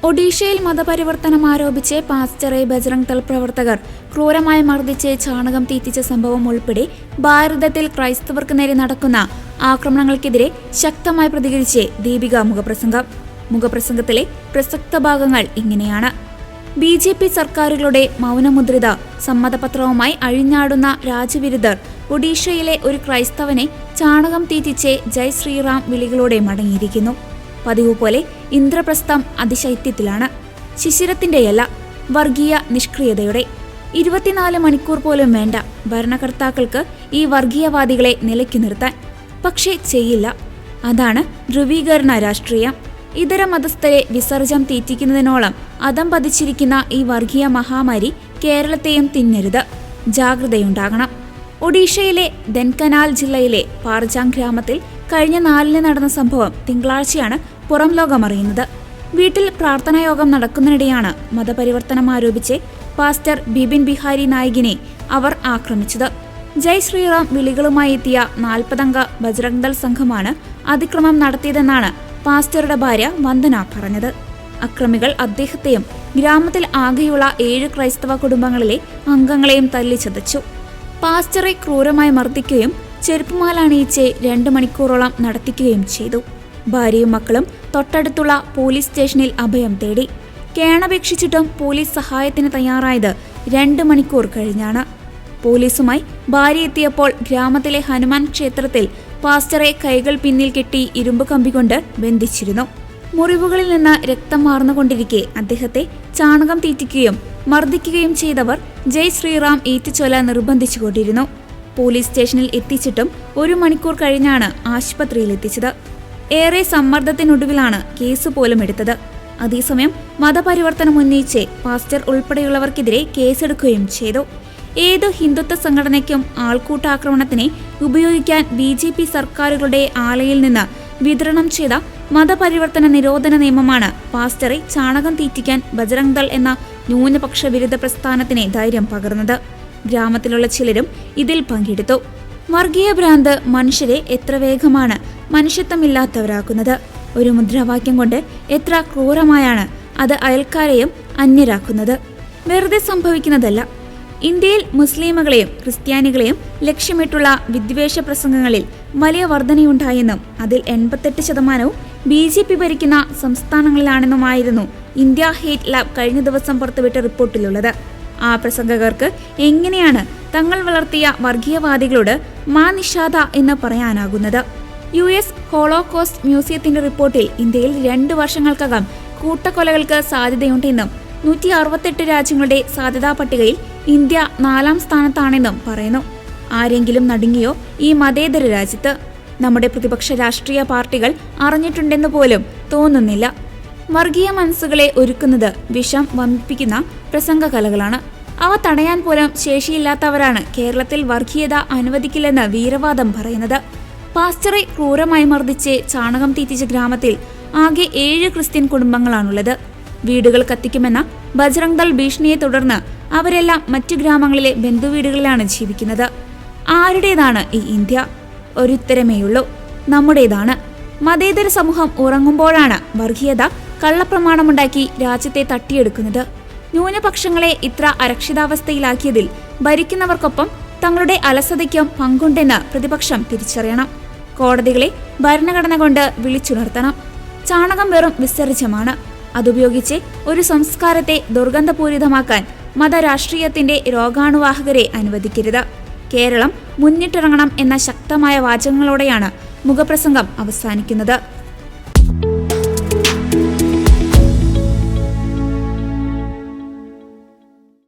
ഒഡീഷയിൽ മതപരിവർത്തനം ആരോപിച്ച് പാസ്റ്ററെ ബജ്രംഗ് ദൾ പ്രവർത്തകർ ക്രൂരമായി മർദ്ദിച്ച് ചാണകം തീറ്റിച്ച സംഭവം ഉൾപ്പെടെ ഭാരതത്തിൽ ക്രൈസ്തവർക്ക് നേരെ നടക്കുന്ന ആക്രമണങ്ങൾക്കെതിരെ ശക്തമായി പ്രതികരിച്ച് ദീപിക മുഖപ്രസംഗത്തിലെ പ്രസക്ത ഭാഗങ്ങൾ ഇങ്ങനെയാണ്. BJP സർക്കാരുകളുടെ മൗനമുദ്രിത സമ്മതപത്രവുമായി അഴിഞ്ഞാടുന്ന രാജ്യവിരുദ്ധർ ഒഡീഷയിലെ ഒരു ക്രൈസ്തവനെ ചാണകം തീറ്റിച്ച് ജയ് ശ്രീറാം വിളികളോടെ മടങ്ങിയിരിക്കുന്നു. പതിവ് പോലെ ഇന്ദ്രപ്രസ്ഥം അതിശൈത്യത്തിലാണ്. ശിശിരത്തിന്റെയല്ല, വർഗീയ നിഷ്ക്രിയതയുടെ. 24 മണിക്കൂർ പോലും വേണ്ട ഭരണകർത്താക്കൾക്ക് ഈ വർഗീയവാദികളെ നിലയ്ക്കു നിർത്താൻ. പക്ഷേ ചെയ്യില്ല. അതാണ് ധ്രുവീകരണ രാഷ്ട്രീയം. ഇതര മതസ്ഥരെ വിസർജ്യം തീറ്റിക്കുന്നതിനോളം അതം പതിച്ചിരിക്കുന്ന ഈ വർഗീയ മഹാമാരി കേരളത്തെയും തിന്നരുത്. ജാഗ്രതയുണ്ടാകണം. ഒഡീഷയിലെ ദെൻകനാൽ ജില്ലയിലെ പാർജാങ് ഗ്രാമത്തിൽ കഴിഞ്ഞ 4-ന് നടന്ന സംഭവം തിങ്കളാഴ്ചയാണ് പുറം ലോകമറിയുന്നത്. വീട്ടിൽ പ്രാർത്ഥനായോഗം നടക്കുന്നതിനിടെയാണ് മതപരിവർത്തനം ആരോപിച്ച് പാസ്റ്റർ ബിപിൻ ബിഹാരി നായികിനെ അവർ ആക്രമിച്ചത്. ജയ് ശ്രീറാം വിളികളുമായി എത്തിയ 40-അംഗ ബജ്രംഗ് ദൾ സംഘമാണ് അതിക്രമം നടത്തിയതെന്നാണ് പാസ്റ്ററുടെ ഭാര്യ വന്ദന പറഞ്ഞത്. അക്രമികൾ അദ്ദേഹത്തെയും ഗ്രാമത്തിൽ ആകെയുള്ള 7 ക്രൈസ്തവ കുടുംബങ്ങളിലെ അംഗങ്ങളെയും തല്ലിച്ചതച്ചു. പാസ്റ്ററെ ക്രൂരമായി മർദ്ദിക്കുകയും ചെരുപ്പുമാലണിയിച്ച് 2 മണിക്കൂറോളം നടത്തിക്കുകയും ചെയ്തു. ഭാര്യയും മക്കളും തൊട്ടടുത്തുള്ള പോലീസ് സ്റ്റേഷനിൽ അഭയം തേടി. കേണപേക്ഷിച്ചിട്ടും പോലീസ് സഹായത്തിന് തയ്യാറായത് 2 മണിക്കൂർ കഴിഞ്ഞാണ്. പോലീസുമായി ഭാര്യ എത്തിയപ്പോൾ ഗ്രാമത്തിലെ ഹനുമാൻ ക്ഷേത്രത്തിൽ പാസ്റ്ററെ കൈകൾ പിന്നിൽ കെട്ടി ഇരുമ്പ് കമ്പി കൊണ്ട് ബന്ധിച്ചിരുന്നു. മുറിവുകളിൽ നിന്ന് രക്തം വാർന്നുകൊണ്ടിരിക്കെ അദ്ദേഹത്തെ ചാണകം തീറ്റിക്കുകയും മർദ്ദിക്കുകയും ചെയ്തവർ ജയ് ശ്രീറാം ഏറ്റുചൊല്ല നിർബന്ധിച്ചുകൊണ്ടിരുന്നു. പോലീസ് സ്റ്റേഷനിൽ എത്തിച്ചിട്ടും 1 മണിക്കൂർ കഴിഞ്ഞാണ് ആശുപത്രിയിൽ എത്തിച്ചത്. ഏറെ സമ്മർദ്ദത്തിനൊടുവിലാണ് കേസ് പോലും എടുത്തത്. അതേസമയം മതപരിവർത്തനം ഉന്നയിച്ച് പാസ്റ്റർ ഉൾപ്പെടെയുള്ളവർക്കെതിരെ കേസെടുക്കുകയും ചെയ്തു. ഏത് ഹിന്ദുത്വ സംഘടനയ്ക്കും ആൾക്കൂട്ടാക്രമണത്തിനെ ഉപയോഗിക്കാൻ BJP സർക്കാരുകളുടെ ആലയിൽ നിന്ന് വിതരണം ചെയ്ത മതപരിവർത്തന നിരോധന നിയമമാണ് പാസ്റ്ററെ ചാണകം തീറ്റിക്കാൻ ബജ്രംഗ് ദൾ എന്ന ന്യൂനപക്ഷ വിരുദ്ധ പ്രസ്ഥാനത്തിന് ധൈര്യം പകർന്നത്. ഗ്രാമത്തിലുള്ള ചിലരും ഇതിൽ പങ്കെടുത്തു. വർഗീയ ഭ്രാന്ത് മനുഷ്യരെ എത്ര വേഗമാണ് മനുഷ്യത്വമില്ലാത്തവരാക്കുന്നത്. ഒരു മുദ്രാവാക്യം കൊണ്ട് എത്ര ക്രൂരമായാണ് അത് അയൽക്കാരെയും അന്യരാക്കുന്നത്. വെറുതെ സംഭവിക്കുന്നതല്ല. ഇന്ത്യയിൽ മുസ്ലിമുകളെയും ക്രിസ്ത്യാനികളെയും ലക്ഷ്യമിട്ടുള്ള വിദ്വേഷ പ്രസംഗങ്ങളിൽ വലിയ വർധനയുണ്ടായെന്നും അതിൽ 88% BJP ഭരിക്കുന്ന സംസ്ഥാനങ്ങളിലാണെന്നുമായിരുന്നു ഇന്ത്യ ഹേറ്റ് ലാബ് കഴിഞ്ഞ ദിവസം പുറത്തുവിട്ട റിപ്പോർട്ടിലുള്ളത്. ആ പ്രസംഗകർക്ക് എങ്ങനെയാണ് തങ്ങൾ വളർത്തിയ വർഗീയവാദികളോട് മാ നിഷാദ എന്ന് പറയാനാകുന്നത്? US ഹോളോകോസ്റ്റ് മ്യൂസിയത്തിന്റെ റിപ്പോർട്ടിൽ ഇന്ത്യയിൽ 2 വർഷങ്ങൾക്കകം കൂട്ടക്കൊലകൾക്ക് സാധ്യതയുണ്ടെന്നും 168 രാജ്യങ്ങളുടെ സാധ്യതാ പട്ടികയിൽ ഇന്ത്യ 4-ാം സ്ഥാനത്താണെന്നും പറയുന്നു. ആരെങ്കിലും നടുങ്ങിയോ ഈ മതേതര രാജ്യത്ത്? നമ്മുടെ പ്രതിപക്ഷ രാഷ്ട്രീയ പാർട്ടികൾ അറിഞ്ഞിട്ടുണ്ടെന്ന് പോലും തോന്നുന്നില്ല. വർഗീയ മനസ്സുകളെ ഒരുക്കുന്നത് വിഷം വമിപ്പിക്കുന്ന പ്രസംഗകലകളാണ്. അവ തടയാൻ പോലും ശേഷിയില്ലാത്തവരാണ് കേരളത്തിൽ വർഗീയത അനുവദിക്കില്ലെന്ന് വീരവാദം പറയുന്നത്. പാസ്റ്ററെ ക്രൂരമായി മർദ്ദിച്ച് ചാണകം തീറ്റിച്ച ഗ്രാമത്തിൽ ആകെ 7 ക്രിസ്ത്യൻ കുടുംബങ്ങളാണുള്ളത്. വീടുകൾ കത്തിക്കുമെന്ന ബജ്രംഗ് ദൾ ഭീഷണിയെ തുടർന്ന് അവരെല്ലാം മറ്റു ഗ്രാമങ്ങളിലെ ബന്ധുവീടുകളിലാണ് ജീവിക്കുന്നത്. ആരുടേതാണ് ഈ ഇന്ത്യ? ഒരുത്തരമേയുള്ളൂ, നമ്മുടേതാണ്. മതേതര സമൂഹം ഉറങ്ങുമ്പോഴാണ് വർഗീയത കള്ളപ്രമാണമുണ്ടാക്കി രാജ്യത്തെ തട്ടിയെടുക്കുന്നത്. ന്യൂനപക്ഷങ്ങളെ ഇത്ര അരക്ഷിതാവസ്ഥയിലാക്കിയതിൽ ഭരിക്കുന്നവർക്കൊപ്പം തങ്ങളുടെ അലസതയ്ക്കും പങ്കുണ്ടെന്ന് പ്രതിപക്ഷം തിരിച്ചറിയണം. കോടതികളെ ഭരണഘടന കൊണ്ട് വിളിച്ചുണർത്തണം. ചാണകം വെറും വിസർജ്യമാണ്. അതുപയോഗിച്ച് ഒരു സംസ്കാരത്തെ ദുർഗന്ധപൂരിതമാക്കാൻ മതരാഷ്ട്രീയത്തിന്റെ രോഗാണുവാഹകരെ അനുവദിക്കരുത്. കേരളം മുന്നിട്ടിറങ്ങണം എന്ന ശക്തമായ വാചകങ്ങളോടെയാണ് മുഖപ്രസംഗം അവസാനിക്കുന്നത്.